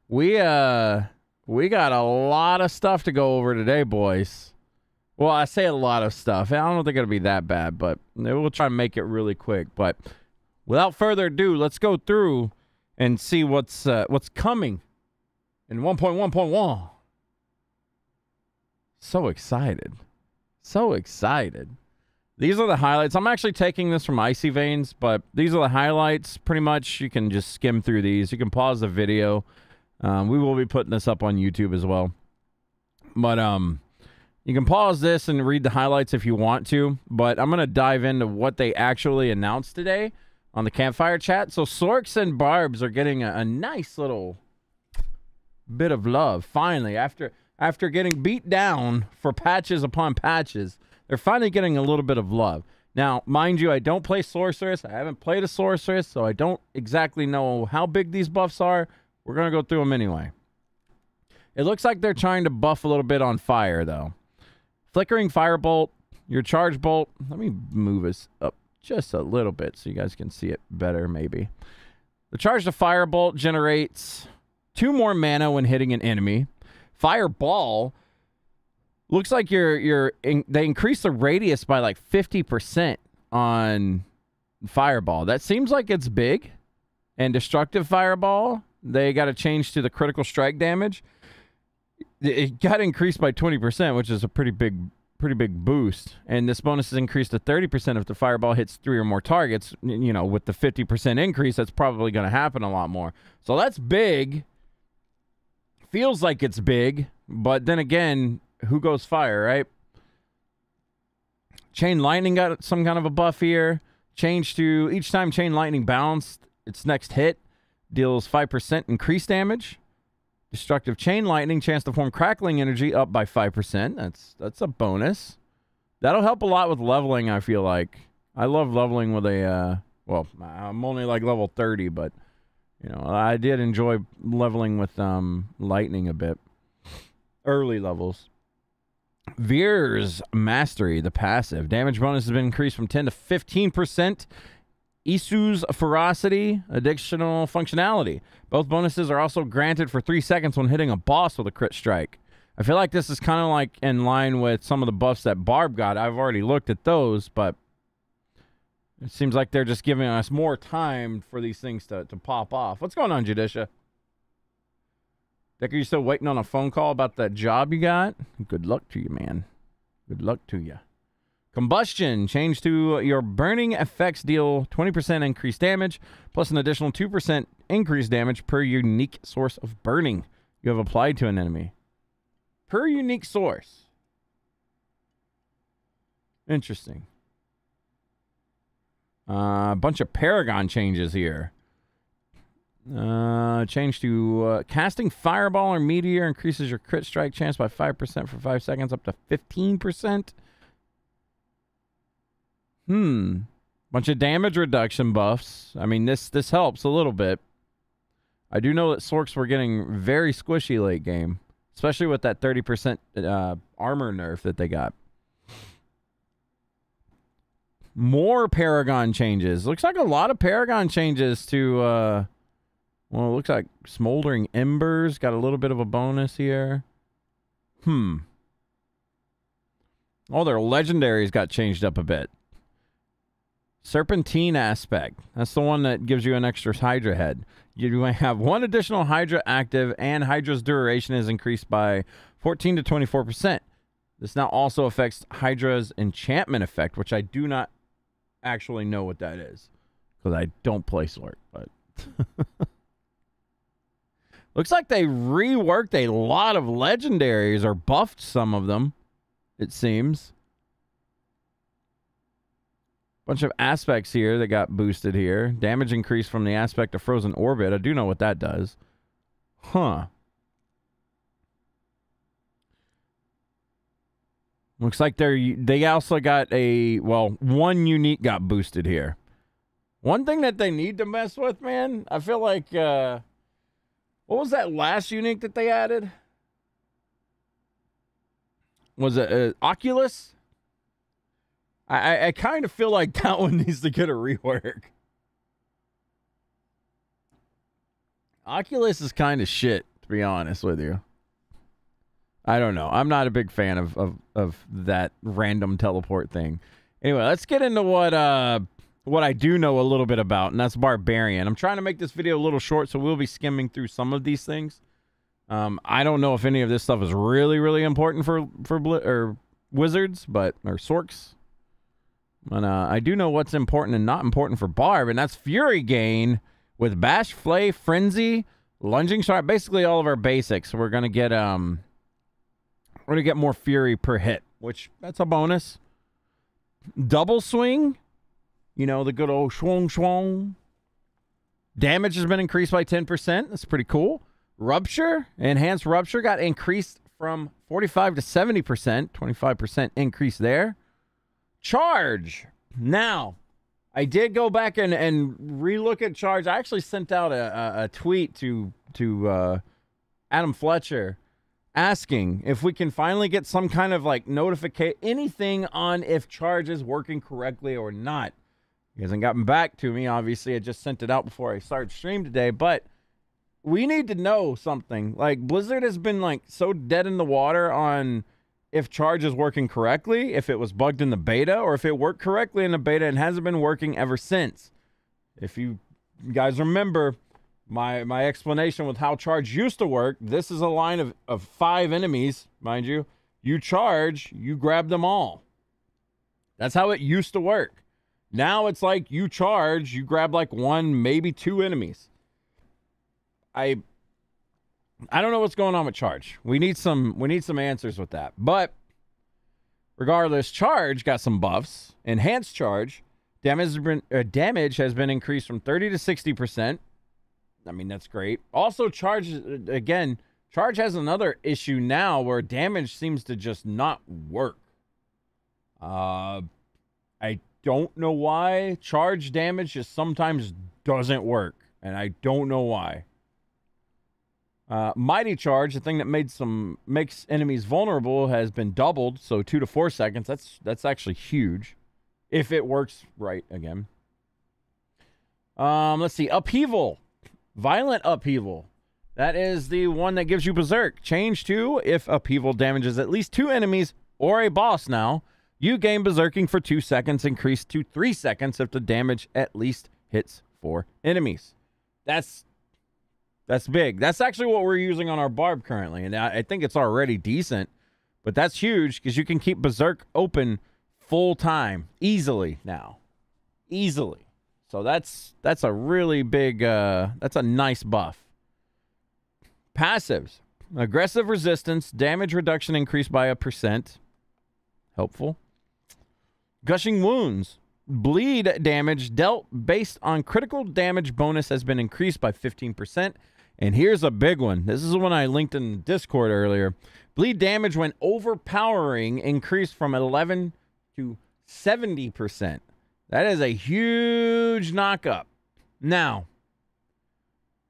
We got a lot of stuff to go over today, boys. Well, I say a lot of stuff. I don't think it'll be that bad, but we'll try and make it really quick. But without further ado, let's go through and see what's coming in 1.1.1. So excited. So excited. These are the highlights. I'm actually taking this from Icy Veins, but these are the highlights. Pretty much, you can just skim through these. You can pause the video. We will be putting this up on YouTube as well. But you can pause this and read the highlights if you want to. But I'm going to dive into what they actually announced today on the Campfire chat. So Sorcs and Barbs are getting a nice little bit of love. Finally, after getting beat down for patches upon patches, they're finally getting a little bit of love. Now, mind you, I don't play Sorceress. I haven't played a Sorceress, so I don't exactly know how big these buffs are. We're going to go through them anyway. It looks like they're trying to buff a little bit on fire, though. Flickering Firebolt, your Charge Bolt. Let me move this up just a little bit so you guys can see it better, maybe. The Charge to Firebolt generates 2 more mana when hitting an enemy. Fireball looks like they increase the radius by like 50% on Fireball. That seems like it's big. And Destructive Fireball, they got to change to the critical strike damage. It got increased by 20%, which is a pretty big boost. And this bonus is increased to 30% if the Fireball hits 3 or more targets. You know, with the 50% increase, that's probably going to happen a lot more. So that's big. Feels like it's big, but then again, who goes fire, right? Chain Lightning got some kind of a buff here. Change to each time Chain Lightning bounced, its next hit deals 5% increased damage. Destructive Chain Lightning, chance to form crackling energy up by 5%. That's a bonus. That'll help a lot with leveling, I feel like. I love leveling with a, well, I'm only like level 30, but, you know, I did enjoy leveling with lightning a bit. Early levels. Veer's Mastery, the passive. Damage bonus has been increased from 10 to 15%. Isu's Ferocity, additional functionality. Both bonuses are also granted for 3 seconds when hitting a boss with a crit strike. I feel like this is kind of like in line with some of the buffs that Barb got. I've already looked at those, but it seems like they're just giving us more time for these things to pop off. What's going on, Judicia? Dick, are you still waiting on a phone call about that job you got? Good luck to you, man. Good luck to you. Combustion. Change to your burning effects deal 20% increased damage, plus an additional 2% increased damage per unique source of burning you have applied to an enemy. Per unique source. Interesting. A bunch of Paragon changes here. Change to casting Fireball or Meteor increases your crit strike chance by 5% for 5 seconds up to 15%. Bunch of damage reduction buffs. I mean, this helps a little bit. I do know that Sorcs were getting very squishy late game, especially with that 30% armor nerf that they got. More Paragon changes. Looks like a lot of Paragon changes to, well, it looks like Smoldering Embers got a little bit of a bonus here. All their legendaries got changed up a bit. Serpentine Aspect. That's the one that gives you an extra Hydra head. You have 1 additional Hydra active, and Hydra's duration is increased by 14 to 24%. This now also affects Hydra's enchantment effect, which I do not actually know what that is, because I don't play Sorc, but... Looks like they reworked a lot of legendaries, or buffed some of them, it seems. Bunch of aspects here that got boosted here. Damage increase from the aspect of Frozen Orbit. I do know what that does. Looks like they also got a, well, 1 unique got boosted here. One thing that they need to mess with, man, I feel like, what was that last unique that they added? Was it Oculus? I kind of feel like that one needs to get a rework. Oculus is kind of shit, to be honest with you. I don't know. I'm not a big fan of that random teleport thing. Anyway, let's get into what I do know a little bit about, and that's Barbarian. I'm trying to make this video a little short, so we'll be skimming through some of these things. I don't know if any of this stuff is really, really important for wizards, or sorcs. But I do know what's important and not important for Barb, and that's Fury gain with Bash, Flay, Frenzy, Lunging Shot, basically all of our basics. We're gonna get more Fury per hit, which that's a bonus. Double Swing, you know, the good old swung swung. Damage has been increased by 10%. That's pretty cool. Rupture, Enhanced Rupture got increased from 45 to 70%, 25% increase there. Charge. Now, I did go back and relook at Charge. I actually sent out a tweet to Adam Fletcher asking if we can finally get some kind of like notification, anything on if Charge is working correctly or not. He hasn't gotten back to me. Obviously, I just sent it out before I started stream today, but we need to know something. Like, Blizzard has been like so dead in the water on if Charge is working correctly, if it was bugged in the beta, or if it worked correctly in the beta and hasn't been working ever since. If you guys remember my explanation with how Charge used to work, this is a line of 5 enemies, mind you. You charge, you grab them all. That's how it used to work. Now it's like you charge, you grab like 1, maybe 2 enemies. I don't know what's going on with Charge. We need some answers with that. But regardless, Charge got some buffs. Enhanced Charge, damage has been increased from 30 to 60%. I mean, that's great. Also, Charge has another issue now where damage seems to just not work. I don't know why. Charge damage just sometimes doesn't work, and I don't know why. Mighty Charge, the thing that makes enemies vulnerable, has been doubled, so 2 to 4 seconds. That's actually huge, if it works right again. Let's see. Upheaval. Violent Upheaval. That is the one that gives you Berserk. Change to if Upheaval damages at least 2 enemies or a boss now. You gain Berserking for 2 seconds, increased to 3 seconds if the damage at least hits 4 enemies. That's big. That's actually what we're using on our Barb currently, and I think it's already decent, but that's huge because you can keep Berserk open full time easily now. Easily. So that's a really big, that's a nice buff. Passives. Aggressive Resistance, damage reduction increased by 1%. Helpful. Gushing Wounds. Bleed damage dealt based on critical damage bonus has been increased by 15%. And here's a big one. This is the one I linked in Discord earlier. Bleed damage when overpowering increased from 11 to 70%. That is a huge knockup. Now,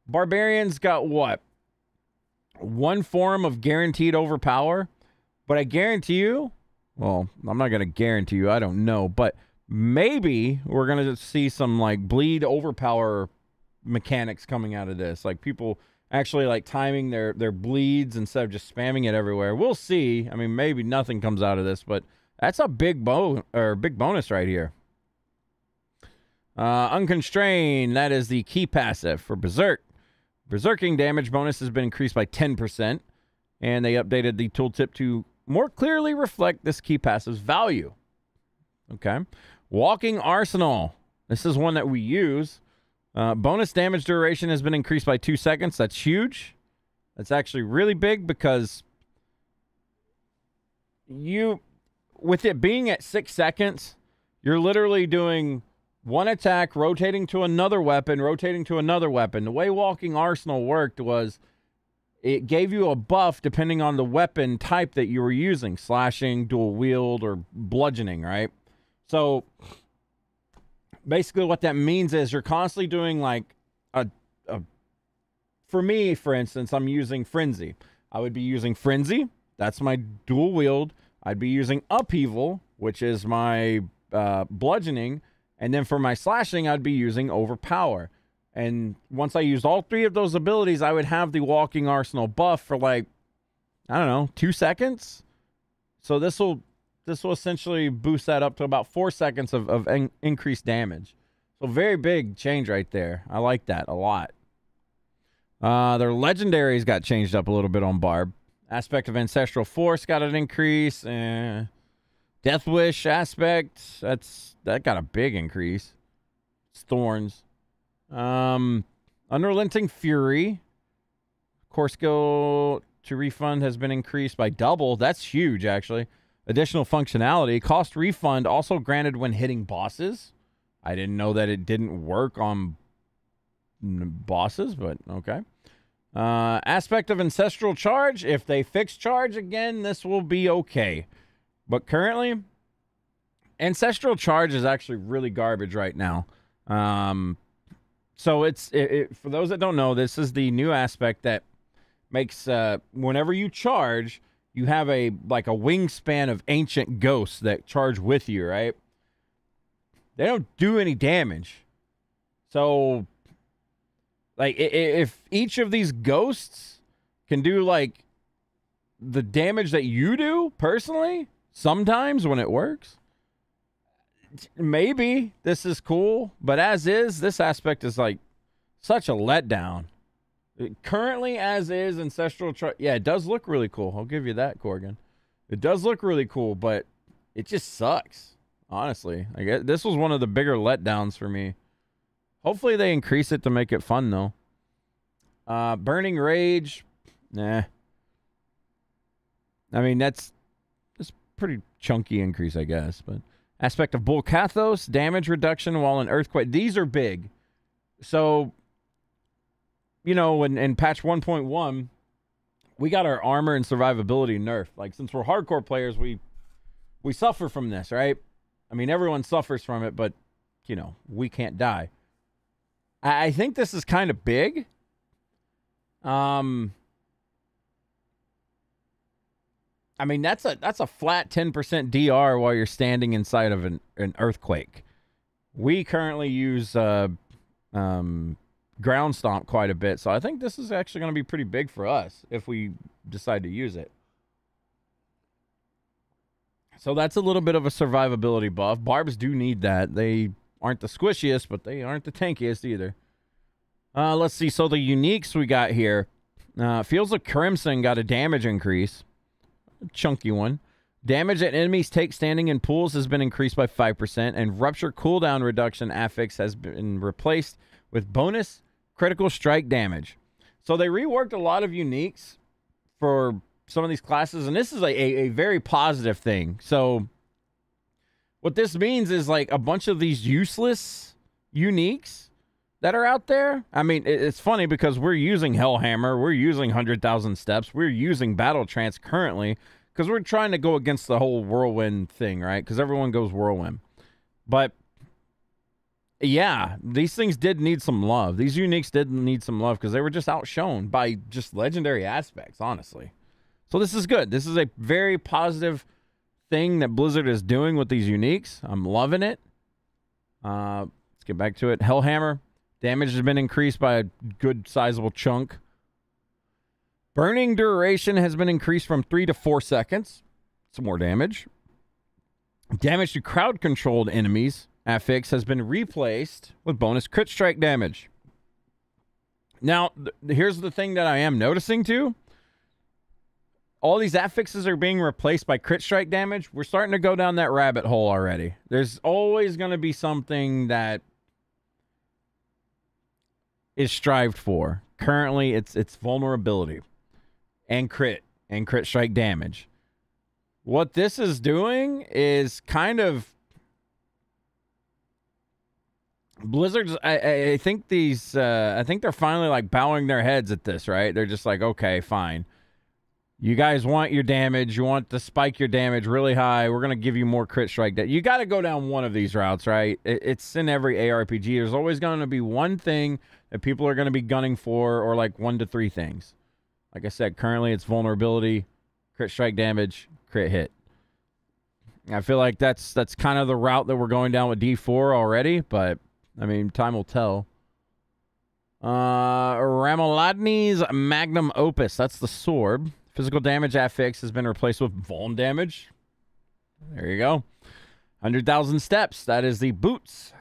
Barbarians got what? 1 form of guaranteed overpower. But I guarantee you, well, I'm not going to guarantee you, I don't know, but maybe we're going to see some like bleed overpower mechanics coming out of this. Like people actually like timing their bleeds instead of just spamming it everywhere. We'll see. I mean, maybe nothing comes out of this, but that's a big bonus right here. Unconstrained, that is the key passive for Berserk. Berserking damage bonus has been increased by 10%, and they updated the tooltip to more clearly reflect this key passive's value. Okay. Walking Arsenal. This is one that we use. Bonus damage duration has been increased by 2 seconds. That's huge. That's actually really big because with it being at 6 seconds, you're literally doing 1 attack, rotating to another weapon, rotating to another weapon. The way Walking Arsenal worked was it gave you a buff depending on the weapon type that you were using. Slashing, dual wield, or bludgeoning, right? So basically what that means is you're constantly doing like for me, for instance, I'm using Frenzy. I would be using Frenzy. That's my dual wield. I'd be using Upheaval, which is my bludgeoning. And then for my slashing, I'd be using Overpower. And once I used all 3 of those abilities, I would have the Walking Arsenal buff for like, I don't know, 2 seconds. So this will essentially boost that up to about 4 seconds of increased damage. So very big change right there. I like that a lot. Their legendaries got changed up a little bit on Barb. Aspect of Ancestral Force got an increase. Death Wish aspect, that got a big increase. Thorns. Unrelenting Fury. Core skill to refund has been increased by double. That's huge, actually. Additional functionality. Cost refund also granted when hitting bosses. I didn't know that it didn't work on bosses, but okay. Aspect of Ancestral Charge. If they fix charge again, this will be okay. But currently, Ancestral Charge is actually really garbage right now. So for those that don't know, this is the new aspect that makes whenever you charge, you have a wingspan of ancient ghosts that charge with you, right? They don't do any damage. So like if each of these ghosts can do like the damage that you do personally, sometimes when it works, maybe this is cool, but as is, this aspect is like such a letdown. Currently, as is, Ancestral yeah, it does look really cool. I'll give you that, Corgan. It does look really cool, but it just sucks, honestly. I guess this was one of the bigger letdowns for me. Hopefully they increase it to make it fun, though. Burning Rage, nah. I mean, that's pretty chunky increase, I guess, but Aspect of Bull Kathos, damage reduction while in Earthquake. These are big. So, you know, in patch 1.1, we got our armor and survivability nerfed. Like, since we're hardcore players, we suffer from this, right? I mean, everyone suffers from it, but, you know, we can't die. I think this is kind of big. I mean, that's a flat 10% DR while you're standing inside of an earthquake. We currently use ground stomp quite a bit, so I think this is actually going to be pretty big for us if we decide to use it. So that's a little bit of a survivability buff. Barbs do need that. They aren't the squishiest, but they aren't the tankiest either. Let's see. So the uniques we got here. Fields of Crimson got a damage increase. Chunky one. Damage that enemies take standing in pools has been increased by 5%, and Rupture cooldown reduction affix has been replaced with bonus critical strike damage. So they reworked a lot of uniques for some of these classes, and this is a very positive thing. So what this means is like a bunch of these useless uniques that are out there. I mean, it's funny because we're using Hellhammer, we're using 100,000 Steps, we're using Battle Trance currently because we're trying to go against the whole Whirlwind thing, right? Because everyone goes Whirlwind. But yeah, these things did need some love. These uniques did need some love because they were just outshone by just legendary aspects, honestly. So this is good. This is a very positive thing that Blizzard is doing with these uniques. I'm loving it. Let's get back to it. Hellhammer. Damage has been increased by a good sizable chunk. Burning duration has been increased from 3 to 4 seconds. Some more damage. Damage to crowd-controlled enemies affix has been replaced with bonus crit strike damage. Now, here's the thing that I am noticing too. All these affixes are being replaced by crit strike damage. We're starting to go down that rabbit hole already. There's always going to be something that is strived for. Currently, it's vulnerability and crit strike damage. What this is doing is kind of Blizzard's. I think these. I think they're finally like bowing their heads at this, right? They're just like, okay, fine. You guys want your damage. You want to spike your damage really high. We're going to give you more crit strike. You got to go down one of these routes, right? It's in every ARPG. There's always going to be one thing that people are going to be gunning for, or like 1 to 3 things. Like I said, currently it's vulnerability, crit strike damage, crit hit. I feel like that's kind of the route that we're going down with D4 already, but I mean, time will tell. Ramaladni's Magnum Opus. That's the sword. Physical damage affix has been replaced with vuln damage. There you go. 100,000 steps. That is the boots.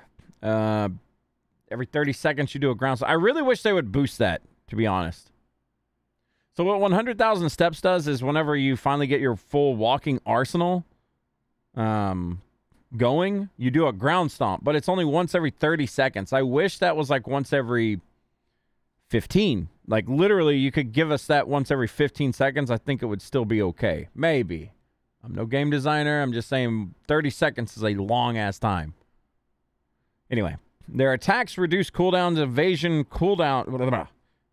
Every 30 seconds you do a ground. So I really wish they would boost that, to be honest. So what 100,000 steps does is whenever you finally get your full walking arsenal going, you do a ground stomp, but it's only once every 30 seconds. I wish that was like once every 15. Like literally you could give us that once every 15 seconds. I think it would still be okay. Maybe. I'm no game designer. I'm just saying 30 seconds is a long ass time. Anyway, their attacks reduce cooldowns, evasion cooldown. Blah, blah, blah.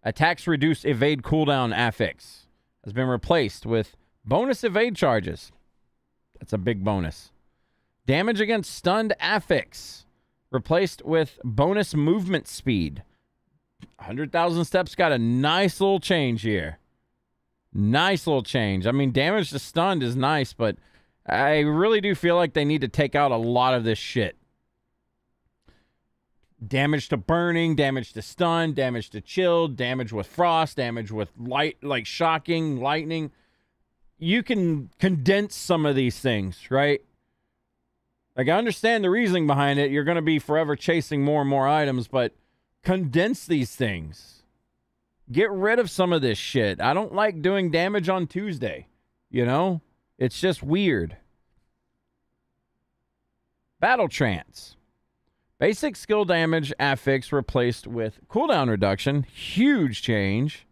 Attacks reduce evade cooldown affix has been replaced with bonus evade charges. That's a big bonus. Damage against stunned affix replaced with bonus movement speed. 100,000 steps got a nice little change here. Nice little change. I mean, damage to stunned is nice, but I really do feel like they need to take out a lot of this shit. Damage to burning, damage to stun, damage to chilled, damage with frost, damage with light, like shocking, lightning. You can condense some of these things, right? Like, I understand the reasoning behind it. You're going to be forever chasing more and more items, but condense these things. Get rid of some of this shit. I don't like doing damage on Tuesday, you know? It's just weird. Battle Trance. Basic skill damage affix replaced with cooldown reduction. Huge change.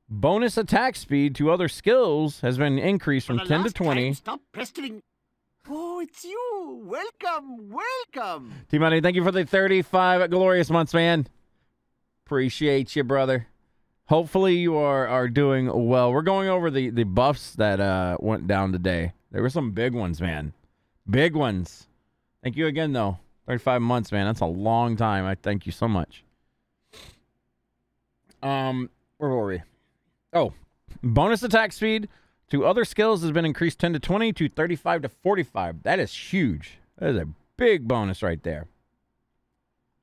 Bonus attack speed to other skills has been increased from 10 to 20. Stop pestering. Oh, it's you. Welcome, welcome. T-Money, thank you for the 35 glorious months, man. Appreciate you, brother. Hopefully you are doing well. We're going over the buffs that went down today. There were some big ones, man. Big ones. Thank you again, though. 35 months, man. That's a long time. I thank you so much. Where were we? Oh, bonus attack speed to other skills has been increased 10 to 20 to 35 to 45. That is huge. That is a big bonus right there.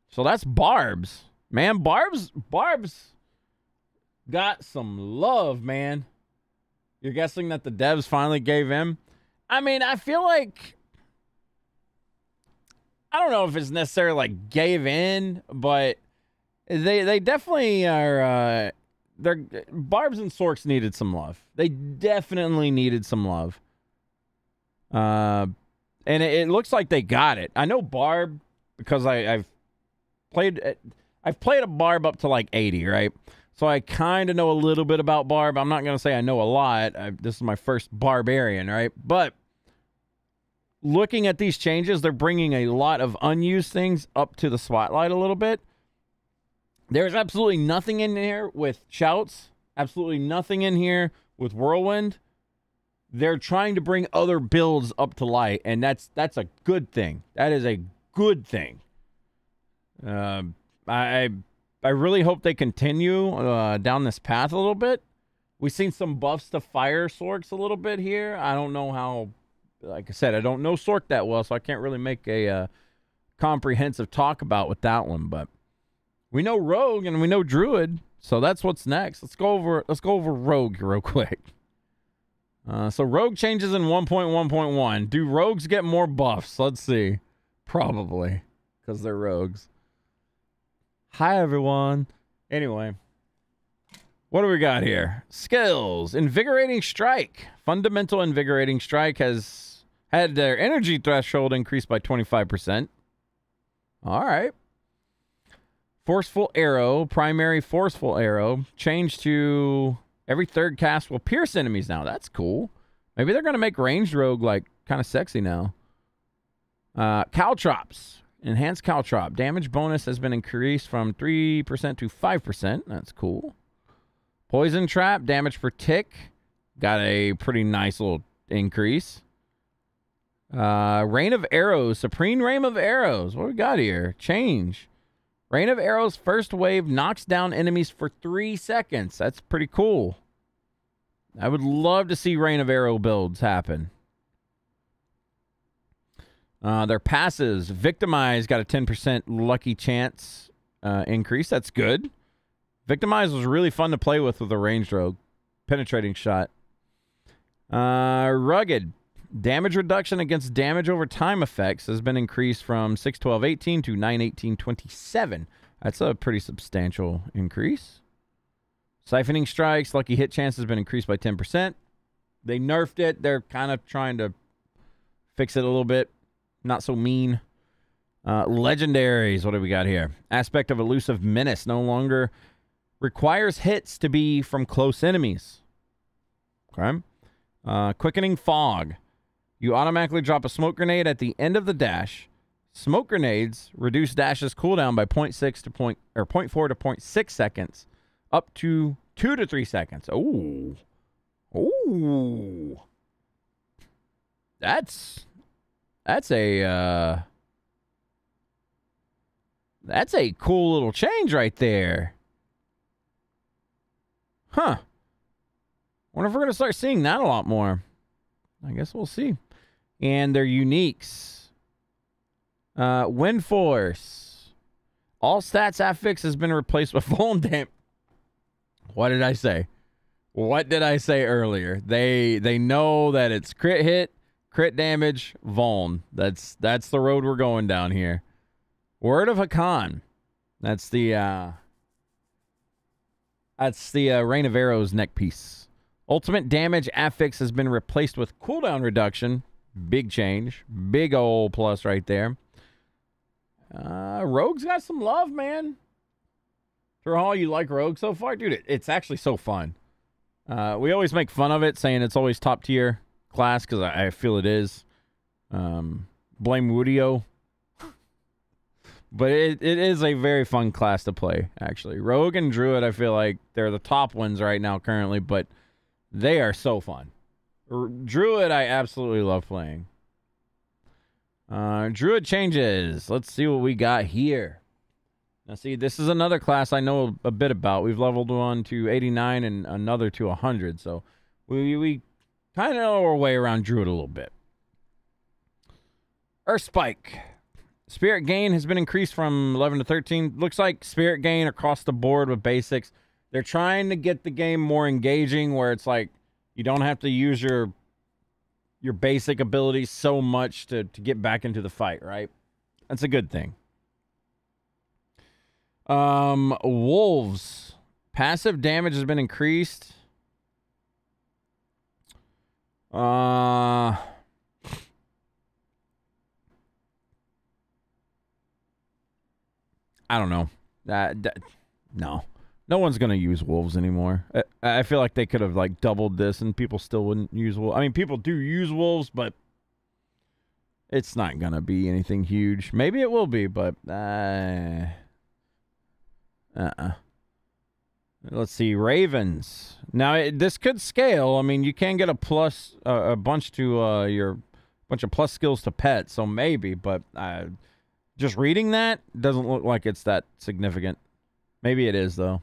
So that's Barb's. Man, Barb's got some love, man. You're guessing that the devs finally gave him? I mean, I feel like... I don't know if it's necessarily like gave in, but they definitely are. Barbs and Sorcs needed some love. They definitely needed some love. And it looks like they got it. I know Barb because I've played a Barb up to like 80, right? So I kind of know a little bit about Barb. I'm not gonna say I know a lot. This is my first Barbarian, right? But looking at these changes, they're bringing a lot of unused things up to the spotlight a little bit. There's absolutely nothing in here with shouts. Absolutely nothing in here with whirlwind. They're trying to bring other builds up to light, and that's a good thing. That is a good thing. I really hope they continue down this path a little bit. We've seen some buffs to fire Sorcs a little bit here. I don't know how... Like I said, I don't know Sorc that well, so I can't really make a comprehensive talk about with that one. But we know Rogue and we know Druid, so that's what's next. Let's go over Rogue real quick. So Rogue changes in 1.1.1. Do Rogues get more buffs? Let's see. Probably, because they're Rogues. Hi everyone. Anyway, what do we got here? Skills. Invigorating Strike. Fundamental Invigorating Strike has had their energy threshold increased by 25%. All right. Forceful Arrow. Primary Forceful Arrow. Changed to every third cast will pierce enemies now. That's cool. Maybe they're going to make ranged rogue like kind of sexy now. Caltrops. Enhanced Caltrop. Damage bonus has been increased from 3% to 5%. That's cool. Poison Trap. Damage per tick. Got a pretty nice little increase. Rain of Arrows. Supreme Rain of Arrows. What we got here? Change. Rain of Arrows first wave knocks down enemies for 3 seconds. That's pretty cool. I would love to see Rain of Arrow builds happen. Their passes. Victimize got a 10% lucky chance increase. That's good. Victimize was really fun to play with a ranged rogue. Penetrating shot. Rugged. Damage reduction against damage over time effects has been increased from 6/12/18 to 9/18/27. That's a pretty substantial increase. Siphoning strikes. Lucky hit chance has been increased by 10%. They nerfed it. They're kind of trying to fix it a little bit. Not so mean. Legendaries. What do we got here? Aspect of Elusive Menace. No longer requires hits to be from close enemies. Okay. Quickening Fog. You automatically drop a smoke grenade at the end of the dash. Smoke grenades reduce dash's cooldown by 0.4 to 0.6 seconds, up to 2 to 3 seconds. Ooh. Ooh. That's a cool little change right there. Huh. Wonder if we're going to start seeing that a lot more. I guess we'll see. And their uniques. Wind Force. All stats affix has been replaced with Vuln Damage. What did I say? What did I say earlier? They know that it's crit hit, crit damage, Vuln. That's the road we're going down here. Word of Hakan. That's the Rain of Arrows neck piece. Ultimate damage affix has been replaced with cooldown reduction. Big change. Big ol' plus right there. Rogue's got some love, man. For all you like Rogue so far? Dude, it's actually so fun. We always make fun of it, saying it's always top tier class, because I feel it is. Blame Woodio. But it is a very fun class to play, actually. Rogue and Druid, I feel like they're the top ones right now currently, but they are so fun. Druid, I absolutely love playing. Druid changes. Let's see what we got here. Now, see, this is another class I know a bit about. We've leveled one to 89 and another to 100, so we kind of know our way around Druid a little bit. Earth Spike. Spirit gain has been increased from 11 to 13. Looks like spirit gain across the board with basics. They're trying to get the game more engaging, where it's like you don't have to use your basic abilities so much to get back into the fight, right? That's a good thing. Wolves. Passive damage has been increased. I don't know. No one's going to use wolves anymore. I feel like they could have like doubled this and people still wouldn't use wolves. I mean, people do use wolves, but it's not going to be anything huge. Maybe it will be, but Let's see, Ravens. Now, this could scale. I mean, you can get a plus, a bunch to your bunch of plus skills to pet, so maybe, but just reading that doesn't look like it's that significant. Maybe it is, though.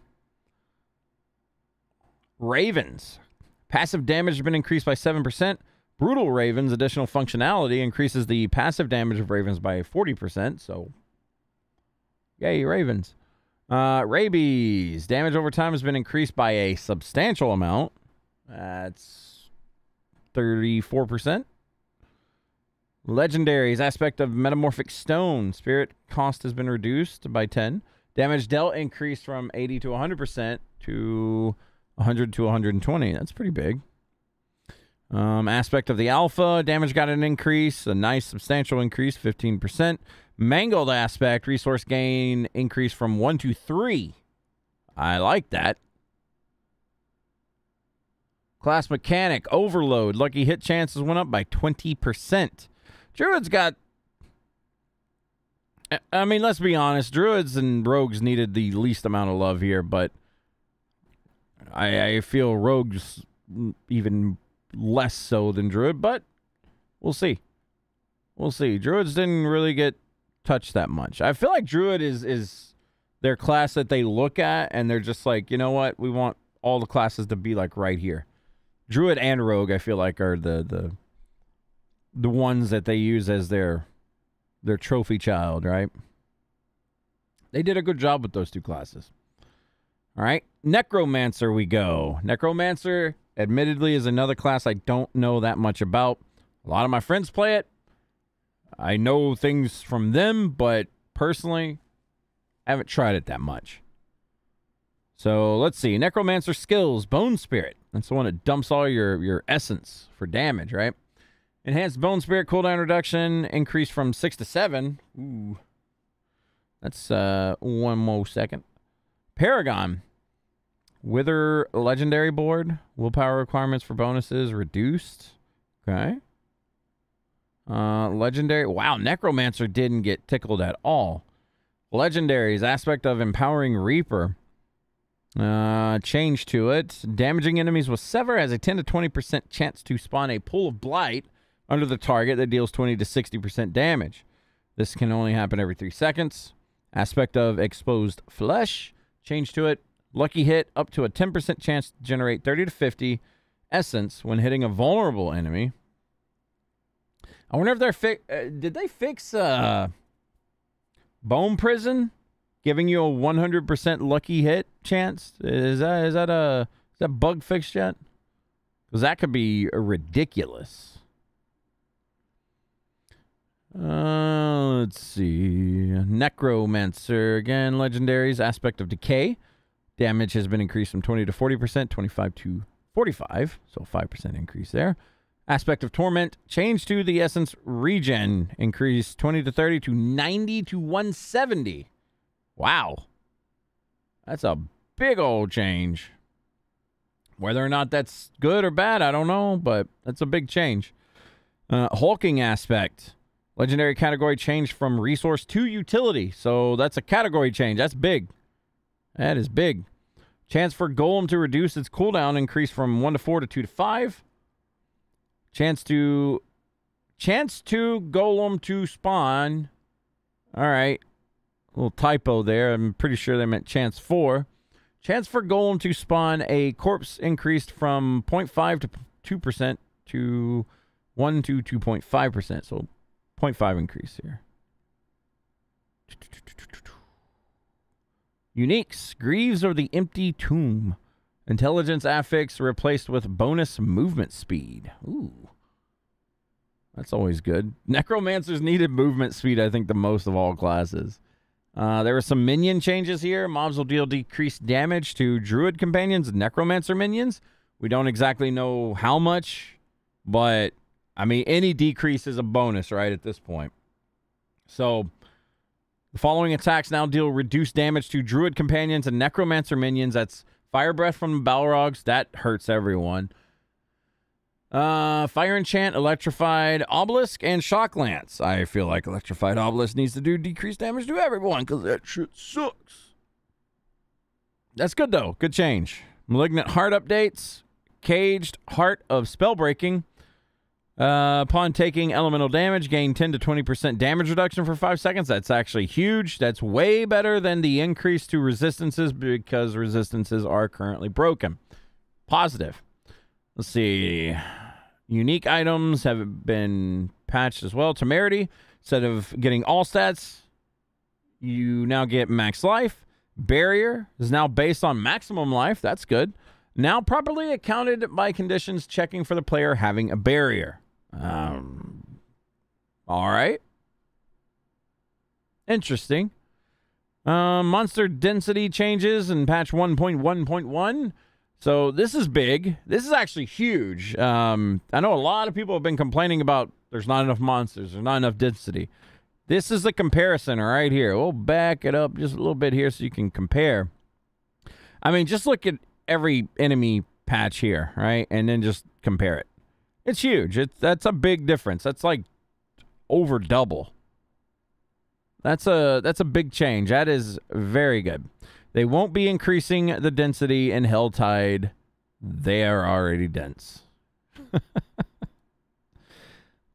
Ravens. Passive damage has been increased by 7%. Brutal Ravens, additional functionality, increases the passive damage of Ravens by 40%, so yay, Ravens. Rabies. Damage over time has been increased by a substantial amount. That's 34%. Legendaries. Aspect of Metamorphic Stone. Spirit cost has been reduced by 10. Damage dealt increased from 80 to 100% to 100 to 120. That's pretty big. Aspect of the Alpha. Damage got an increase. A nice substantial increase. 15%. Mangled aspect, resource gain increase from 1 to 3. I like that. Class mechanic, overload. Lucky hit chances went up by 20%. Druids got... I mean, let's be honest. Druids and rogues needed the least amount of love here, but I feel rogues even less so than Druid, but we'll see. We'll see. Druids didn't really get touch that much. I feel like Druid is their class that they look at and they're just like, you know what? We want all the classes to be like right here. Druid and Rogue, I feel like, are the ones that they use as their trophy child, right? They did a good job with those two classes. All right, Necromancer we go. Necromancer, admittedly, is another class I don't know that much about. A lot of my friends play it. I know things from them, but personally, I haven't tried it that much. So let's see. Necromancer skills, Bone Spirit. That's the one that dumps all your essence for damage, right? Enhanced Bone Spirit cooldown reduction, increase from 6 to 7. Ooh. That's one more second. Paragon. Wither legendary board. Willpower requirements for bonuses reduced. Okay. Legendary. Wow, Necromancer didn't get tickled at all. Legendaries. Aspect of Empowering Reaper. Change to it. Damaging enemies with Sever has a 10 to 20% chance to spawn a pool of blight under the target that deals 20 to 60% damage. This can only happen every 3 seconds. Aspect of Exposed Flesh. Change to it. Lucky hit up to a 10% chance to generate 30 to 50 essence when hitting a vulnerable enemy. I wonder if they're did they fix Bone Prison, giving you a 100% lucky hit chance? Is that bug fixed yet? Because that could be ridiculous. Let's see. Necromancer again. Legendaries. Aspect of Decay. Damage has been increased from 20 to 40%, 25 to 45. So 5% increase there. Aspect of Torment. Change to the Essence Regen. Increase 20 to 30 to 90 to 170. Wow. That's a big old change. Whether or not that's good or bad, I don't know, but that's a big change. Hulking Aspect. Legendary category changed from resource to utility. So that's a category change. That's big. That is big. Chance for Golem to reduce its cooldown increase from 1 to 4 to 2 to 5. Chance to Golem to spawn. All right. A little typo there. I'm pretty sure they meant chance 4. Chance for Golem to spawn a corpse increased from 0.5 to 2% to 1 to 2.5%. So 0.5 increase here. Uniques. Greaves or the Empty Tomb. Intelligence affix replaced with bonus movement speed. Ooh. That's always good. Necromancers needed movement speed, I think, the most of all classes. There were some minion changes here. Mobs will deal decreased damage to Druid companions and Necromancer minions. We don't exactly know how much, but, I mean, any decrease is a bonus, right, at this point. So, the following attacks now deal reduced damage to Druid companions and Necromancer minions. That's Fire Breath from the Balrogs. That hurts everyone. Fire Enchant, Electrified Obelisk, and Shock Lance. I feel like Electrified Obelisk needs to do decreased damage to everyone because that shit sucks. That's good, though. Good change. Malignant Heart updates. Caged Heart of Spellbreaking. Upon taking elemental damage, gain 10 to 20% damage reduction for 5 seconds. That's actually huge. That's way better than the increase to resistances because resistances are currently broken. Positive. Let's see. Unique items have been patched as well. Temerity. Instead of getting all stats, you now get max life. Barrier is now based on maximum life. That's good. Now properly accounted by conditions checking for the player having a barrier. All right. Interesting. Monster density changes in patch 1.1.1. So this is big. This is actually huge. I know a lot of people have been complaining about there's not enough monsters, there's not enough density. This is a comparison right here. We'll back it up just a little bit here so you can compare. I mean, just look at every enemy patch here, right? And then just compare it. It's huge. That's a big difference. That's like over double. That's a big change. That is very good. They won't be increasing the density in Helltide. They are already dense.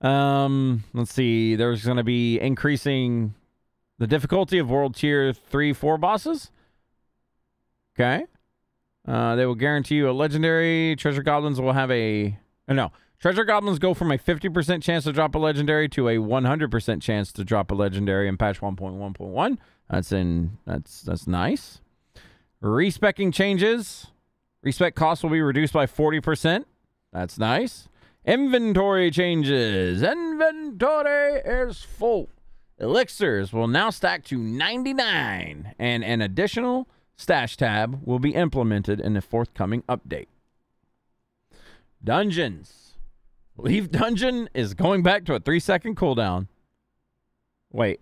Let's see. There's going to be increasing the difficulty of World Tier 3-4 bosses. Okay. They will guarantee you a legendary. Treasure Goblins will have a... no. Treasure goblins go from a 50% chance to drop a legendary to a 100% chance to drop a legendary in patch 1.1.1. That's nice. Respecking changes. Respec costs will be reduced by 40%. That's nice. Inventory changes. Inventory is full. Elixirs will now stack to 99, and an additional stash tab will be implemented in the forthcoming update. Dungeons. Leave dungeon is going back to a 3-second cooldown. Wait.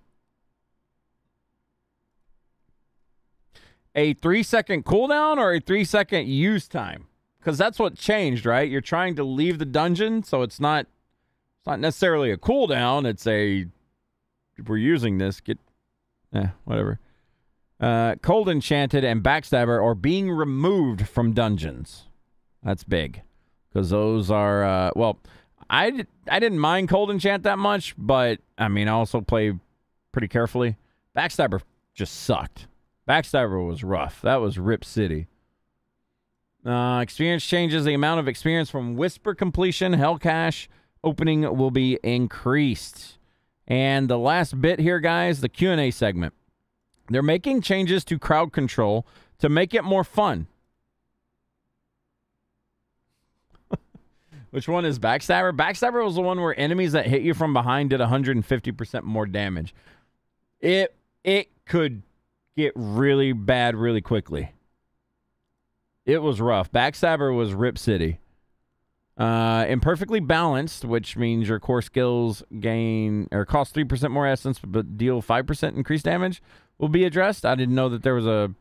A 3-second cooldown or a 3-second use time? Because that's what changed, right? You're trying to leave the dungeon, so it's not necessarily a cooldown. It's a, if we're using this, whatever. Cold Enchanted and Backstabber are being removed from dungeons. That's big. Because those are, well, I didn't mind Cold Enchant that much, but, I mean, I also play pretty carefully. Backstabber just sucked. Backstabber was rough. That was Rip City. Experience changes. The amount of experience from Whisper completion, Hell Cache opening will be increased. And the last bit here, guys, the Q&A segment. They're making changes to crowd control to make it more fun. Which one is Backstabber? Backstabber was the one where enemies that hit you from behind did 150% more damage. It could get really bad really quickly. It was rough. Backstabber was Rip City. Imperfectly balanced, which means your core skills gain or cost 3% more essence but deal 5% increased damage, will be addressed. I didn't know that there was a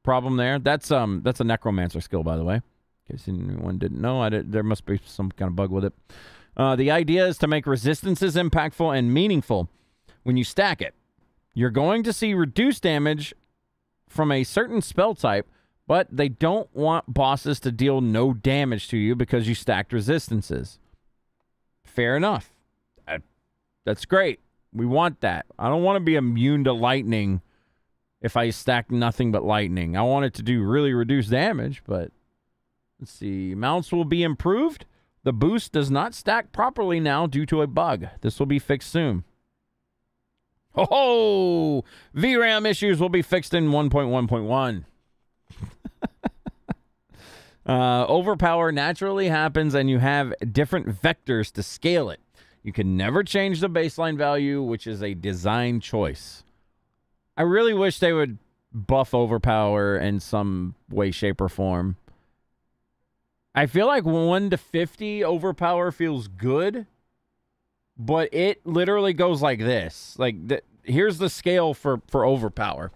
problem there. That's a Necromancer skill, by the way. In case anyone didn't know, there must be some kind of bug with it. The idea is to make resistances impactful and meaningful when you stack it. You're going to see reduced damage from a certain spell type, but they don't want bosses to deal no damage to you because you stacked resistances. Fair enough. That's great. We want that. I don't want to be immune to lightning if I stack nothing but lightning. I want it to do really reduced damage, but let's see. Mounts will be improved. The boost does not stack properly now due to a bug. This will be fixed soon. Oh, VRAM issues will be fixed in 1.1.1. Overpower naturally happens and you have different vectors to scale it. You can never change the baseline value, which is a design choice. I really wish they would buff overpower in some way, shape, or form. I feel like 1 to 50 overpower feels good, but it literally goes like this. Like, here's the scale for overpower.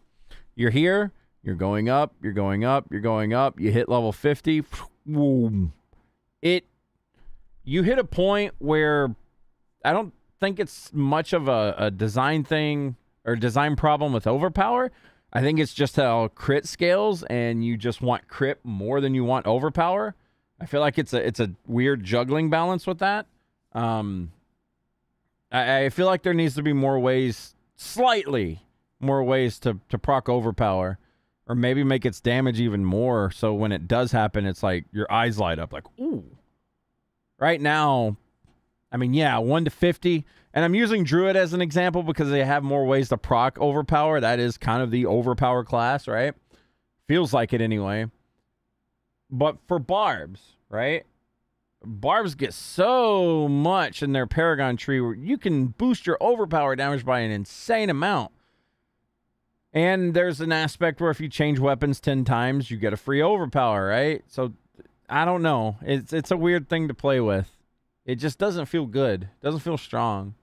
You're here, you're going up, you're going up, you're going up. You hit level 50. Boom. You hit a point where I don't think it's much of a design thing or design problem with overpower. I think it's just how crit scales, and you just want crit more than you want overpower. I feel like it's a weird juggling balance with that. I feel like there needs to be more ways, slightly more ways to proc overpower, or maybe make its damage even more. So when it does happen, it's like your eyes light up, like ooh. Right now, I mean, yeah, 1 to 50, and I'm using Druid as an example because they have more ways to proc overpower. That is kind of the overpower class, right? Feels like it anyway. But for Barbs, right? Barbs get so much in their Paragon tree where you can boost your overpower damage by an insane amount. And there's an aspect where if you change weapons 10 times, you get a free overpower, right? So, I don't know. It's a weird thing to play with. It just doesn't feel good. Doesn't feel strong.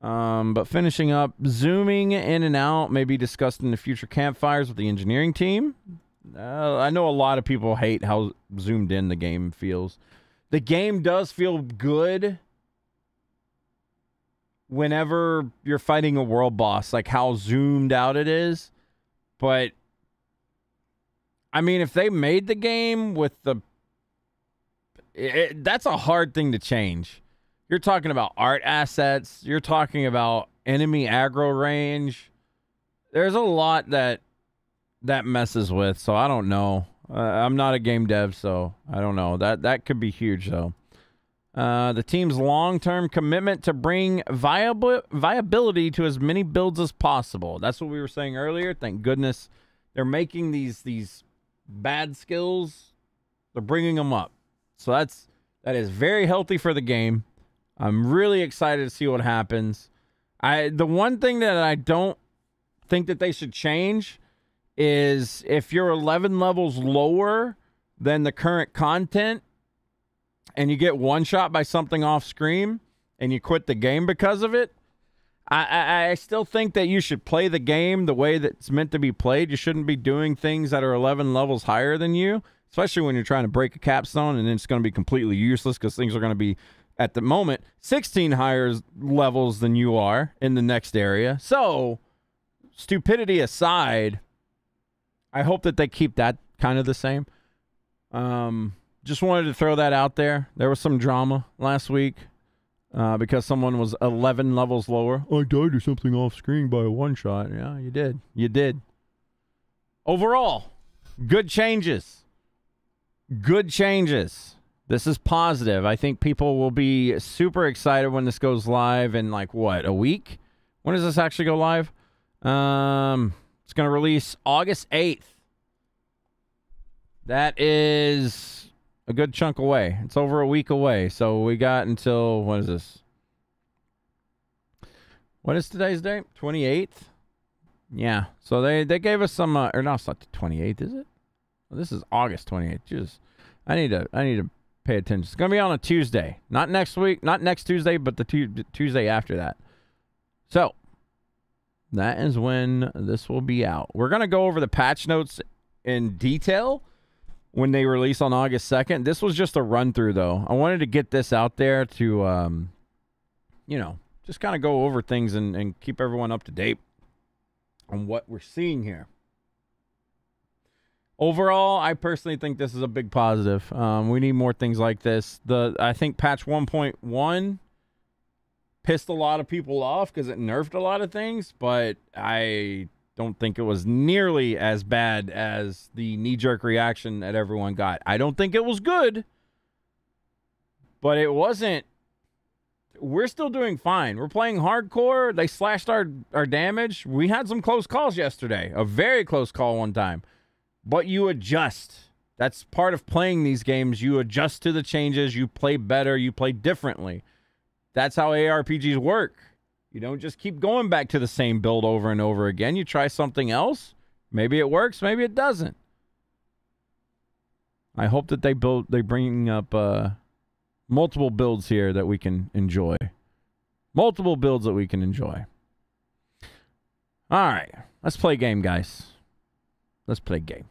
But finishing up, zooming in and out may be discussed in the future campfires with the engineering team. I know a lot of people hate how zoomed in the game feels. The game does feel good whenever you're fighting a world boss, like how zoomed out it is. But, I mean, if they made the game with the... that's a hard thing to change. You're talking about art assets. You're talking about enemy aggro range. There's a lot that messes with, so I don't know. I'm not a game dev, so I don't know. That could be huge, though. The team's long-term commitment to bring viability to as many builds as possible. That's what we were saying earlier. Thank goodness they're making these bad skills. They're bringing them up. So that is very healthy for the game. I'm really excited to see what happens. The one thing that I don't think that they should change is if you're 11 levels lower than the current content and you get one shot by something off screen and you quit the game because of it, I still think that you should play the game the way that it's meant to be played. You shouldn't be doing things that are 11 levels higher than you, especially when you're trying to break a capstone and it's going to be completely useless because things are going to be, at the moment, 16 higher levels than you are in the next area. So, stupidity aside, I hope that they keep that kind of the same. Just wanted to throw that out there. There was some drama last week because someone was 11 levels lower. I died or something off screen by a one shot. Yeah, you did. You did. Overall, good changes. Good changes. This is positive. I think people will be super excited when this goes live in, like, what, a week? When does this actually go live? It's going to release August 8th. That is a good chunk away. It's over a week away. So we got until, what is this? What is today's date? 28th? Yeah. So they gave us some, or no, it's not the 28th, is it? Well, this is August 28th. Just, I need to pay attention. It's going to be on a Tuesday. Not next week, not next Tuesday, but the Tuesday after that. So, that is when this will be out. We're going to go over the patch notes in detail when they release on August 2nd. This was just a run-through, though. I wanted to get this out there to, you know, just kind of go over things and keep everyone up to date on what we're seeing here. Overall, I personally think this is a big positive. We need more things like this. I think patch 1.1 pissed a lot of people off because it nerfed a lot of things, but I don't think it was nearly as bad as the knee-jerk reaction that everyone got. I don't think it was good, but it wasn't. We're still doing fine. We're playing hardcore. They slashed our damage. We had some close calls yesterday. A very close call one time. But you adjust. That's part of playing these games. You adjust to the changes. You play better. You play differently. That's how ARPGs work. You don't just keep going back to the same build over and over again. You try something else. Maybe it works. Maybe it doesn't. I hope that they bring up multiple builds here that we can enjoy. Multiple builds that we can enjoy. All right. Let's play a game, guys. Let's play a game.